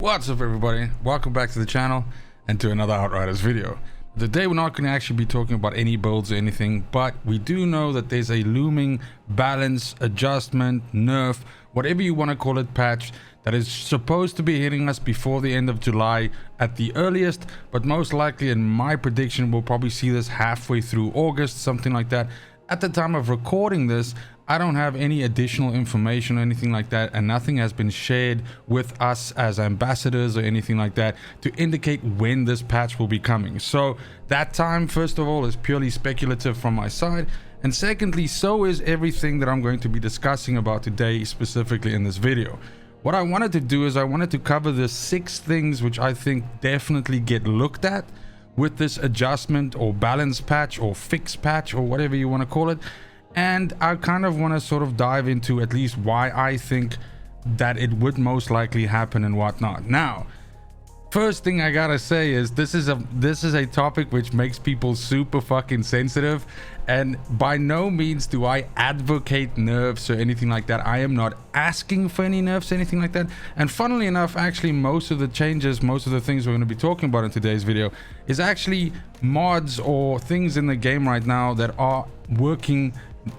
What's up everybody, welcome back to the channel and to another Outriders video. Today we're not going to actually be talking about any builds or anything, but we do know that there's a looming balance, adjustment, nerf, whatever you want to call it, patch that is supposed to be hitting us before the end of July at the earliest, but most likely in my prediction we'll probably see this halfway through August, something like that. At the time of recording this, I don't have any additional information or anything like that, and nothing has been shared with us as ambassadors or anything like that to indicate when this patch will be coming. So that time, first of all, is purely speculative from my side, and secondly, so is everything that I'm going to be discussing about today, specifically in this video. What I wanted to do is I wanted to cover the 6 things which I think definitely get looked at with this adjustment or balance patch or fix patch or whatever you want to call it. And I kind of want to sort of dive into at least why I think that it would most likely happen and whatnot. Now, first thing I gotta say is this is a topic which makes people super fucking sensitive, and by no means do I advocate nerfs or anything like that. I am not asking for any nerfs or anything like that. And funnily enough, actually most of the changes, most of the things we're going to be talking about in today's video is actually mods or things in the game right now that are working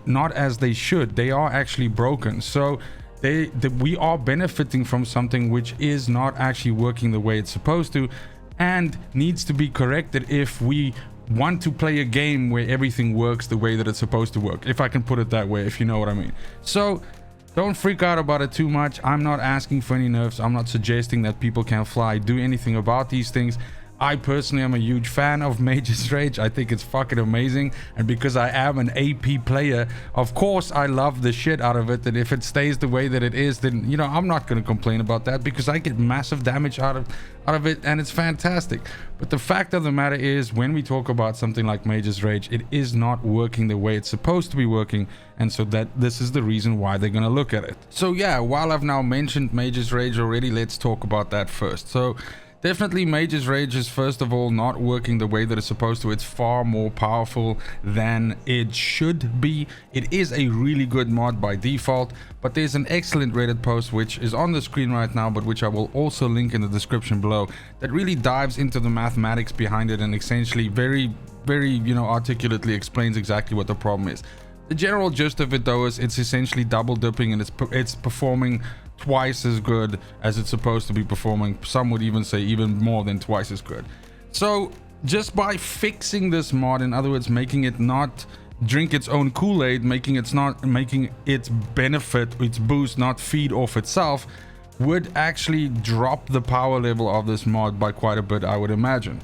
not as they should. They are actually broken. So we are benefiting from something which is not actually working the way it's supposed to and needs to be corrected if we want to play a game where everything works the way that it's supposed to work, if I can put it that way, if you know what I mean. So don't freak out about it too much. I'm not asking for any nerfs. I'm not suggesting that people can fly, do anything about these things. I personally am a huge fan of Mage's Rage. I think it's fucking amazing, and because I am an AP player, of course I love the shit out of it, and if it stays the way that it is, then you know I'm not going to complain about that because I get massive damage out of it, and it's fantastic. But the fact of the matter is, when we talk about something like Mage's Rage, it is not working the way it's supposed to be working, and so that this is the reason why they're going to look at it. So yeah, while I've now mentioned Mage's Rage already, let's talk about that first. So definitely Mage's Rage is first of all not working the way that it's supposed to. It's far more powerful than it should be. It is a really good mod by default, but there's an excellent Reddit post which is on the screen right now, but which I will also link in the description below, that really dives into the mathematics behind it and essentially very articulately explains exactly what the problem is. The general gist of it though is it's essentially double dipping, and it's performing twice as good as it's supposed to be performing. Some would even say even more than twice as good. So just by fixing this mod, in other words making it not drink its own Kool-Aid, making its benefit, its boost not feed off itself, would actually drop the power level of this mod by quite a bit, I would imagine.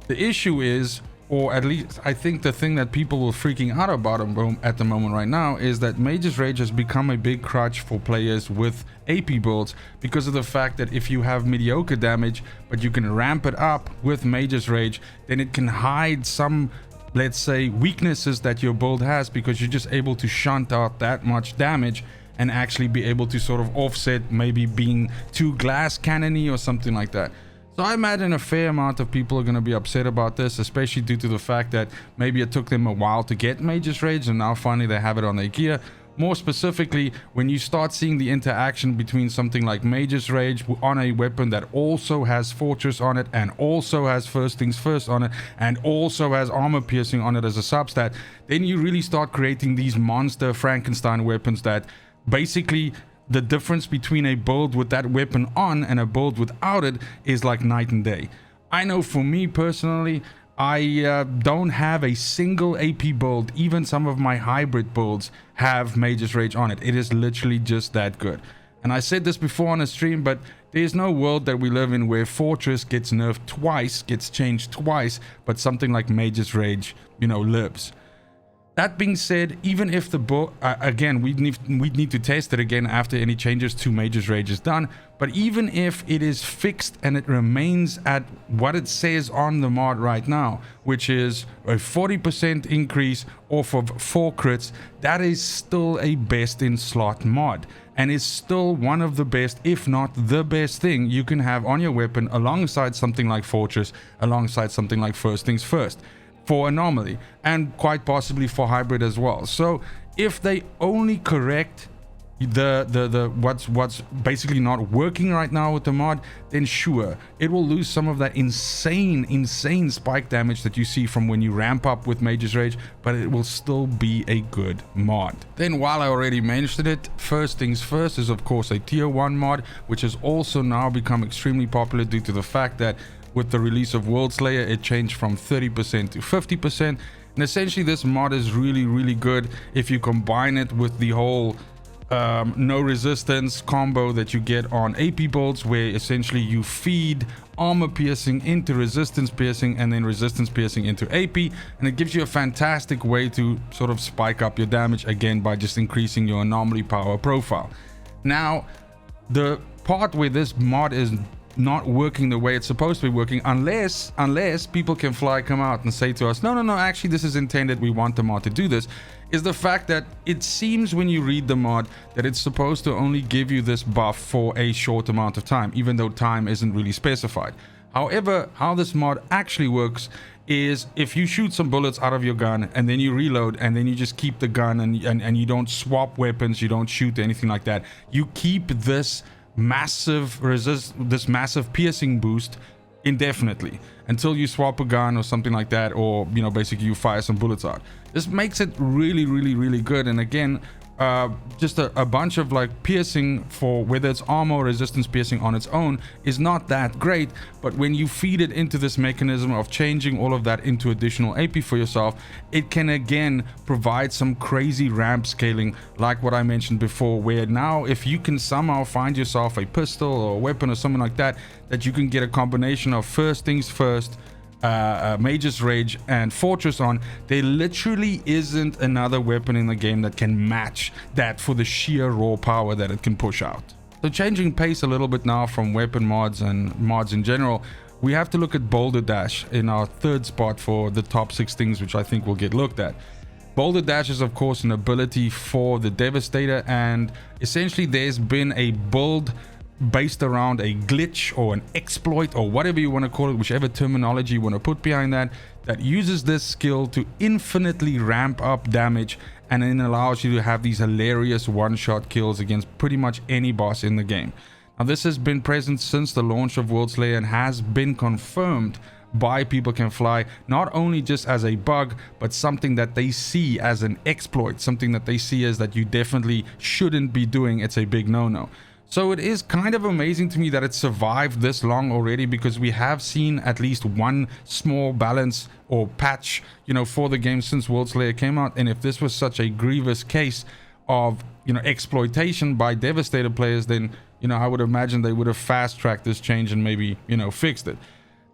The issue is, or at least I think the thing that people were freaking out about at the moment right now, is that Mage's Rage has become a big crutch for players with AP builds, because of the fact that if you have mediocre damage but you can ramp it up with Mage's Rage, then it can hide some, let's say, weaknesses that your build has, because you're just able to shunt out that much damage and actually be able to sort of offset maybe being too glass cannony or something like that. So I imagine a fair amount of people are going to be upset about this, especially due to the fact that maybe it took them a while to get Mage's Rage and now finally they have it on their gear. More specifically, when you start seeing the interaction between something like Mage's Rage on a weapon that also has Fortress on it, and also has First Things First on it, and also has Armor Piercing on it as a substat, then you really start creating these monster Frankenstein weapons that basically the difference between a build with that weapon on and a build without it is like night and day. I know for me personally, I don't have a single AP build. Even some of my hybrid builds have Mage's Rage on it. It is literally just that good. And I said this before on a stream, but there's no world that we live in where Fortress gets nerfed twice, gets changed twice, but something like Mage's Rage, lives. That being said, even if the build, again, we'd need to test it again after any changes to Mage's Rage is done, but even if it is fixed and it remains at what it says on the mod right now, which is a 40% increase off of 4 crits, that is still a best in slot mod, and is still one of the best, if not the best thing you can have on your weapon, alongside something like Fortress, alongside something like First Things First, for Anomaly, and quite possibly for Hybrid as well. So if they only correct what's basically not working right now with the mod, then sure, it will lose some of that insane spike damage that you see from when you ramp up with Mage's Rage, but it will still be a good mod. Then, while I already mentioned it, first things first is of course a tier 1 mod, which has also now become extremely popular due to the fact that with the release of Worldslayer, it changed from 30% to 50%, and essentially this mod is really good if you combine it with the whole no resistance combo that you get on AP builds, where essentially you feed armor piercing into resistance piercing and then resistance piercing into AP, and it gives you a fantastic way to sort of spike up your damage again by just increasing your anomaly power profile. Now, the part where this mod is not working the way it's supposed to be working, unless People Can Fly come out and say to us, no, actually this is intended, we want the mod to do this, is the fact that it seems when you read the mod that it's supposed to only give you this buff for a short amount of time, even though time isn't really specified. However, how this mod actually works is if you shoot some bullets out of your gun and then you reload and then you just keep the gun and you don't swap weapons, you don't shoot anything like that, you keep this massive piercing boost indefinitely until you swap a gun or something like that, or basically you fire some bullets out. This makes it really good, and again, just a bunch of like piercing for whether it's armor or resistance piercing on its own is not that great, but when you feed it into this mechanism of changing all of that into additional AP for yourself, it can again provide some crazy ramp scaling, like what I mentioned before, where now if you can somehow find yourself a pistol or a weapon or something like that, that you can get a combination of first things first, Mage's Rage and Fortress on, there literally isn't another weapon in the game that can match that for the sheer raw power that it can push out. So changing pace a little bit now from weapon mods and mods in general, we have to look at Boulderdash in our third spot for the top 6 things which I think will get looked at. Boulderdash is of course an ability for the Devastator, and essentially there's been a build based around a glitch or an exploit or whatever you want to call it, whichever terminology you want to put behind that, that uses this skill to infinitely ramp up damage and then allows you to have these hilarious one-shot kills against pretty much any boss in the game. Now, this has been present since the launch of Worldslayer and has been confirmed by People Can Fly, not only just as a bug, but something that they see as an exploit, something that they see as that you definitely shouldn't be doing. It's a big no-no. So it is kind of amazing to me that it survived this long already, because we have seen at least one small balance or patch, for the game since Worldslayer came out. And if this was such a grievous case of, exploitation by Devastator players, then, I would imagine they would have fast-tracked this change and maybe, fixed it.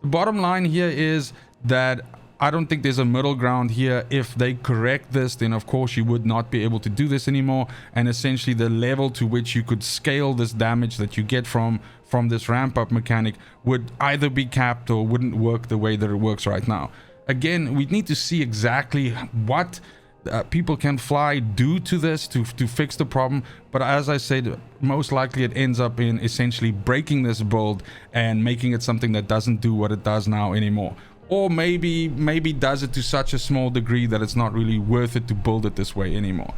The bottom line here is that I don't think there's a middle ground here. If they correct this, then of course you would not be able to do this anymore, and essentially the level to which you could scale this damage that you get from this ramp up mechanic would either be capped or wouldn't work the way that it works right now. Again, we need to see exactly what People Can Fly do to this to fix the problem, but as I said, most likely it ends up in essentially breaking this build and making it something that doesn't do what it does now anymore. Or maybe does it to such a small degree that it's not really worth it to build it this way anymore.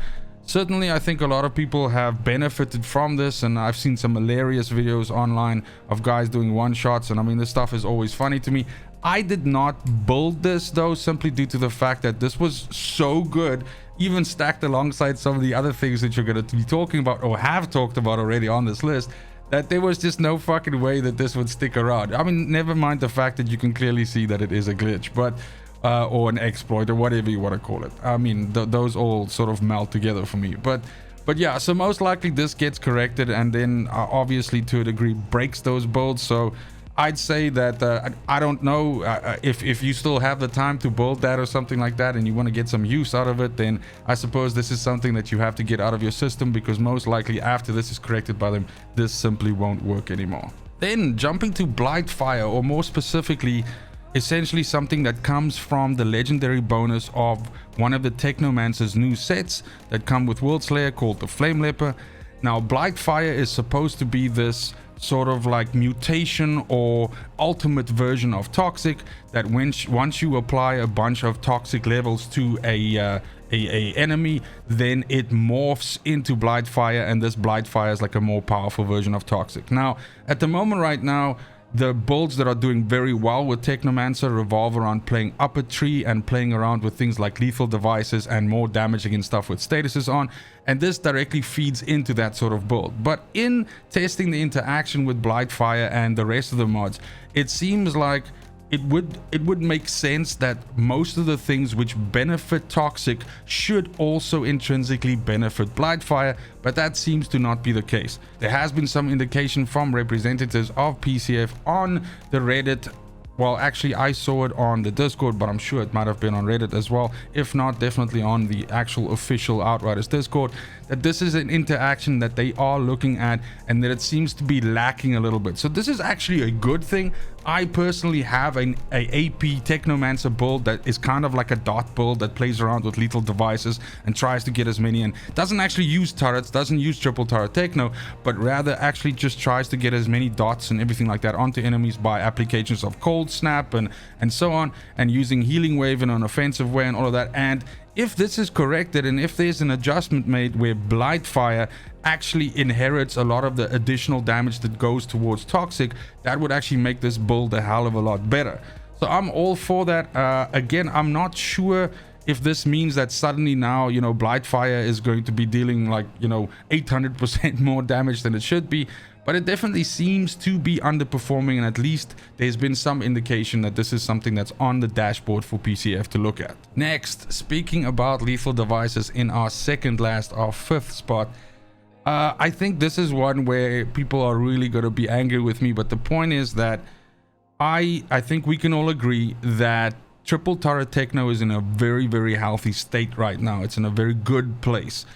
Certainly, I think a lot of people have benefited from this, and I've seen some hilarious videos online of guys doing one-shots, and I mean, this stuff is always funny to me. I did not build this though, simply due to the fact that this was so good, even stacked alongside some of the other things that you're going to be talking about or have talked about already on this list, that there was just no fucking way that this would stick around. I mean, never mind the fact that you can clearly see that it is a glitch, but or an exploit or whatever you want to call it. I mean, those all sort of melt together for me. But yeah, so most likely this gets corrected, and then obviously to a degree breaks those builds. So I'd say that I don't know if you still have the time to build that or something like that, and you want to get some use out of it, then I suppose this is something that you have to get out of your system, because most likely after this is corrected by them, this simply won't work anymore. Then jumping to Blightfire, or more specifically, essentially something that comes from the legendary bonus of one of the Technomancer's new sets that come with Worldslayer called the Flame Leper. Now, Blightfire is supposed to be this sort of like mutation or ultimate version of toxic, that once you apply a bunch of toxic levels to a enemy, then it morphs into Blightfire, and this Blightfire is like a more powerful version of toxic. Now at the moment right now, the builds that are doing very well with Technomancer revolve around playing up a tree and playing around with things like lethal devices and more damaging and stuff with statuses on, and this directly feeds into that sort of build. But in testing the interaction with Blightfire and the rest of the mods, it seems like it would make sense that most of the things which benefit toxic should also intrinsically benefit Blightfire, but that seems to not be the case. There has been some indication from representatives of PCF on the Reddit. Well, actually I saw it on the Discord, but I'm sure it might have been on Reddit as well, if not definitely on the actual official Outriders Discord, that this is an interaction that they are looking at and that it seems to be lacking a little bit. So this is actually a good thing. I personally have an AP Technomancer build that is kind of like a dot build that plays around with lethal devices and tries to get as many in. Doesn't actually use turrets, doesn't use triple turret techno, but rather actually just tries to get as many dots and everything like that onto enemies by applications of cold snap and so on, and using healing wave in an offensive way and all of that. And if this is corrected, and if there's an adjustment made where Blightfire actually inherits a lot of the additional damage that goes towards toxic, that would actually make this build a hell of a lot better. So I'm all for that. Again, I'm not sure if this means that suddenly now, you know, Blightfire is going to be dealing like, you know, 800% more damage than it should be, but it definitely seems to be underperforming, and at least there's been some indication that this is something that's on the dashboard for PCF to look at. Next, speaking about lethal devices in our second last, our fifth spot, I think this is one where people are really going to be angry with me, but the point is that I think we can all agree that triple turret techno is in a very, very healthy state right now. It's in a very good place.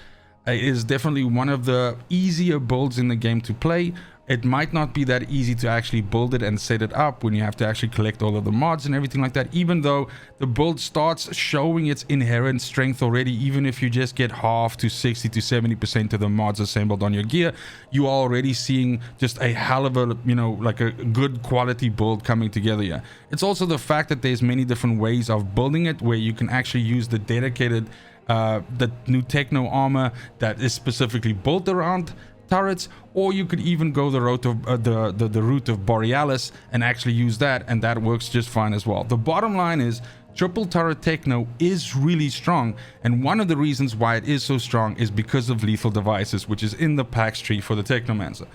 It is definitely one of the easier builds in the game to play. It might not be that easy to actually build it and set it up when you have to actually collect all of the mods and everything like that, even though the build starts showing its inherent strength already. Even if you just get half to 60 to 70% of the mods assembled on your gear, you are already seeing just a hell of a, you know, like a good quality build coming together here. It's also the fact that there's many different ways of building it, where you can actually use the dedicated the new techno armor that is specifically built around turrets, or you could even go the route of the route of Borealis and actually use that, and that works just fine as well. The bottom line is triple turret techno is really strong, and one of the reasons why it is so strong is because of lethal devices, which is in the packs tree for the Technomancer.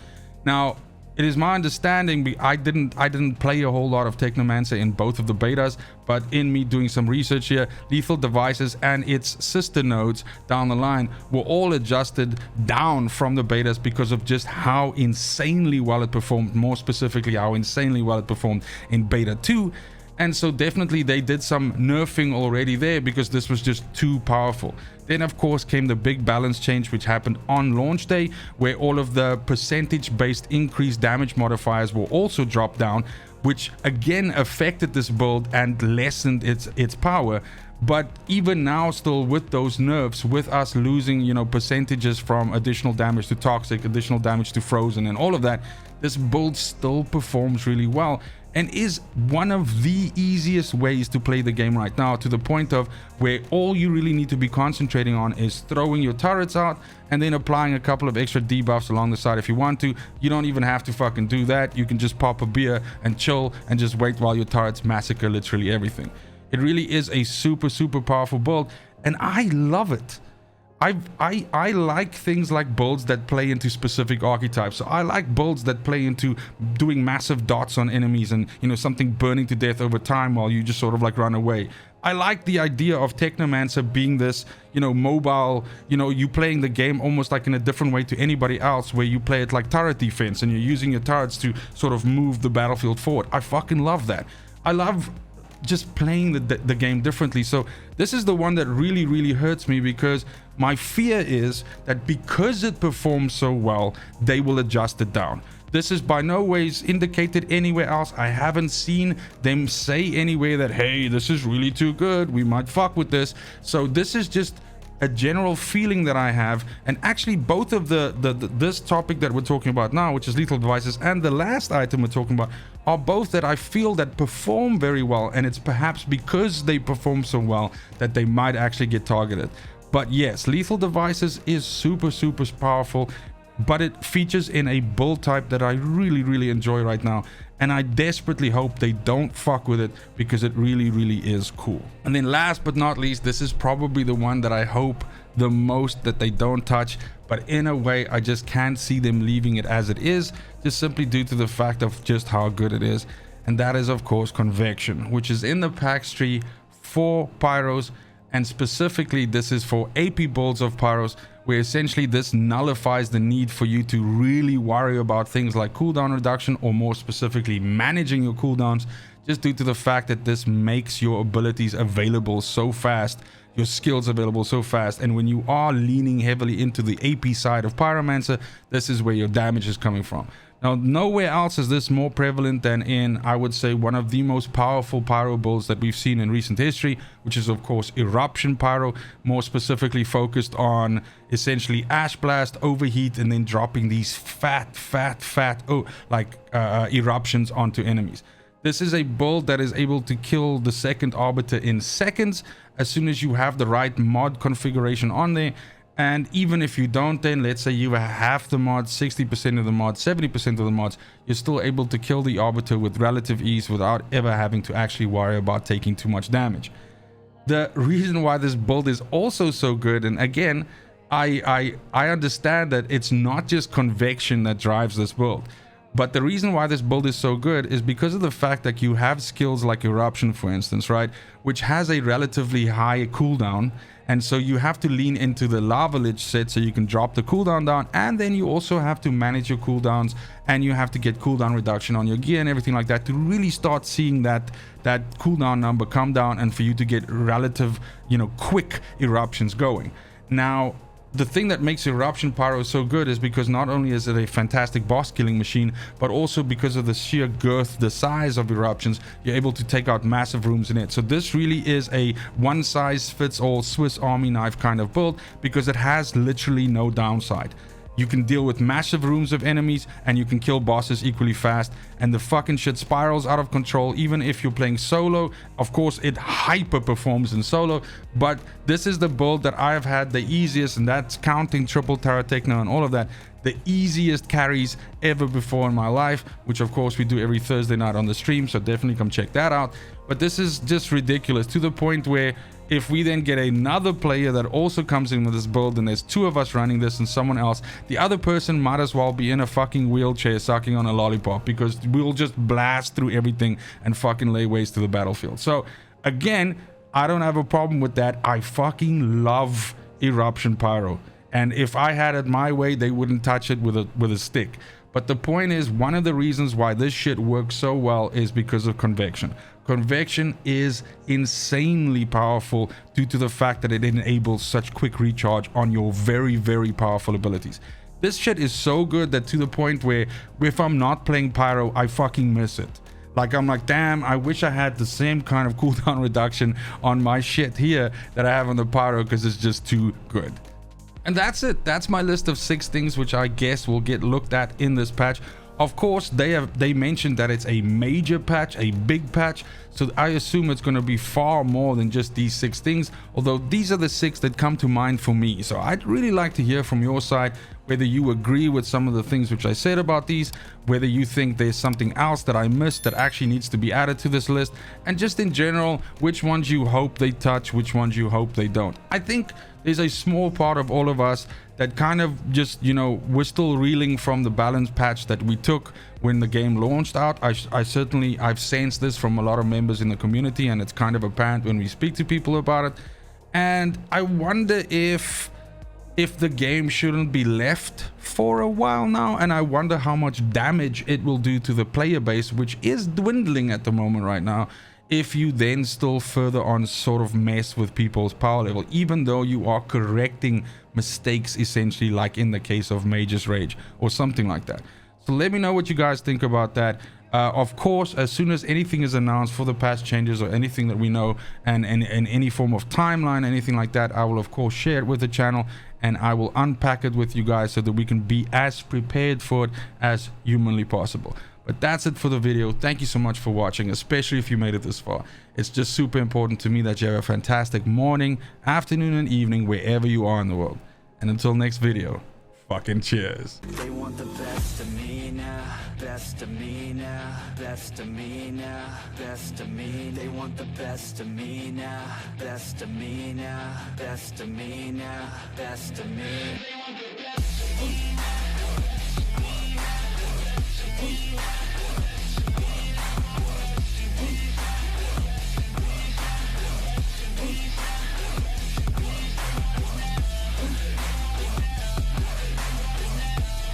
Now it is my understanding, I didn't play a whole lot of Technomancer in both of the betas, but in me doing some research here, lethal devices and its sister nodes down the line were all adjusted down from the betas because of just how insanely well it performed, more specifically how insanely well it performed in beta 2. And so definitely they did some nerfing already there because this was just too powerful. Then of course came the big balance change, which happened on launch day, where all of the percentage based increased damage modifiers will also drop down, which again affected this build and lessened its power. But even now, still with those nerfs, with us losing, you know, percentages from additional damage to toxic, additional damage to frozen and all of that, this build still performs really well and is one of the easiest ways to play the game right now, to the point of where all you really need to be concentrating on is throwing your turrets out and then applying a couple of extra debuffs along the side if you want to. You don't even have to fucking do that. You can just pop a beer and chill and just wait while your turrets massacre literally everything. It really is a super powerful build, and I love it. I like things like builds that play into specific archetypes. So I like builds that play into doing massive dots on enemies and, you know, something burning to death over time while you just sort of like run away. I like the idea of Technomancer being this, you know, mobile, you know, you playing the game almost like in a different way to anybody else, where you play it like turret defense and you're using your turrets to sort of move the battlefield forward. I fucking love that. I love just playing the game differently. So this is the one that really hurts me, because my fear is that because it performs so well, they will adjust it down. This is by no ways indicated anywhere else. I haven't seen them say anywhere that, hey, this is really too good, we might fuck with this. So this is just a general feeling that I have, and actually both of this topic that we're talking about now, which is lethal devices, and the last item we're talking about, are both that I feel that perform very well, and it's perhaps because they perform so well that they might actually get targeted. But yes, lethal devices is super powerful, but it features in a build type that I really enjoy right now, and I desperately hope they don't fuck with it, because it really is cool. And then last but not least, this is probably the one that I hope the most that they don't touch, but in a way I just can't see them leaving it as it is, just simply due to the fact of just how good it is. And that is of course Convection, which is in the packs tree for pyros, and specifically this is for AP builds of pyros, where essentially this nullifies the need for you to really worry about things like cooldown reduction, or more specifically managing your cooldowns, just due to the fact that this makes your abilities available so fast, your skills available so fast. And when you are leaning heavily into the AP side of pyromancer, this is where your damage is coming from. Now, nowhere else is this more prevalent than in, I would say, one of the most powerful pyro builds that we've seen in recent history, which is of course Eruption Pyro, more specifically focused on essentially Ash Blast, Overheat, and then dropping these fat eruptions onto enemies. This is a build that is able to kill the second Arbiter in seconds as soon as you have the right mod configuration on there. And even if you don't, then let's say you have half the mods, 60% of the mods, 70% of the mods, you're still able to kill the Arbiter with relative ease without ever having to actually worry about taking too much damage. The reason why this build is also so good, and again, I understand that it's not just Convection that drives this build, but the reason why this build is so good is because of the fact that you have skills like Eruption, for instance, right, which has a relatively high cooldown. And so you have to lean into the Lava Lich set so you can drop the cooldown down, and then you also have to manage your cooldowns, and you have to get cooldown reduction on your gear and everything like that to really start seeing that cooldown number come down, and for you to get relative, quick eruptions going. Now, the thing that makes Eruption Pyro so good is because not only is it a fantastic boss killing machine, but also because of the sheer girth, the size of eruptions, you're able to take out massive rooms in it. So this really is a one size fits all Swiss Army knife kind of build, because it has literally no downside. You can deal with massive rooms of enemies, and you can kill bosses equally fast, and the fucking shit spirals out of control even if you're playing solo. Of course, it hyper performs in solo, but this is the build that I have had the easiest, and that's counting triple Terra Techno and all of that, the easiest carries ever before in my life, which of course we do every Thursday night on the stream, so definitely come check that out. But this is just ridiculous, to the point where if we then get another player that also comes in with this build, and there's two of us running this and someone else, the other person might as well be in a fucking wheelchair sucking on a lollipop, because we'll just blast through everything and fucking lay waste to the battlefield. So again, I don't have a problem with that. I fucking love Eruption Pyro, and if I had it my way, they wouldn't touch it with a stick. But the point is, one of the reasons why this shit works so well is because of Convection. Convection is insanely powerful due to the fact that it enables such quick recharge on your very powerful abilities. This shit is so good that to the point where if I'm not playing Pyro, I fucking miss it. Like, I'm like, damn, I wish I had the same kind of cooldown reduction on my shit here that I have on the Pyro, because it's just too good. And that's it. That's my list of 6 things which I guess will get looked at in this patch. Of course, they mentioned that it's a major patch, a big patch, so I assume it's going to be far more than just these 6 things, although these are the 6 that come to mind for me. So I'd really like to hear from your side whether you agree with some of the things which I said about these, whether you think there's something else that I missed that actually needs to be added to this list, and just in general, which ones you hope they touch, which ones you hope they don't. I think there's a small part of all of us that kind of just, we're still reeling from the balance patch that we took when the game launched out. I've sensed this from a lot of members in the community, and it's kind of apparent when we speak to people about it. And I wonder if the game shouldn't be left for a while now, and I wonder how much damage it will do to the player base, which is dwindling at the moment right now, if you then still further on sort of mess with people's power level, even though you are correcting mistakes, essentially, like in the case of Mage's Rage or something like that. So let me know what you guys think about that. Of course, as soon as anything is announced for the patch changes or anything that we know, and any form of timeline, anything like that, I will of course share it with the channel, and I will unpack it with you guys so that we can be as prepared for it as humanly possible. But that's it for the video. Thank you so much for watching, especially if you made it this far. It's just super important to me that you have a fantastic morning, afternoon, and evening wherever you are in the world. And until next video, fucking cheers. They want the best of me now, best of me now, best of me now, best of me. They want the best of me now, best of me now, best of me now, best of me. They want the best of me now, best of me now, best of me.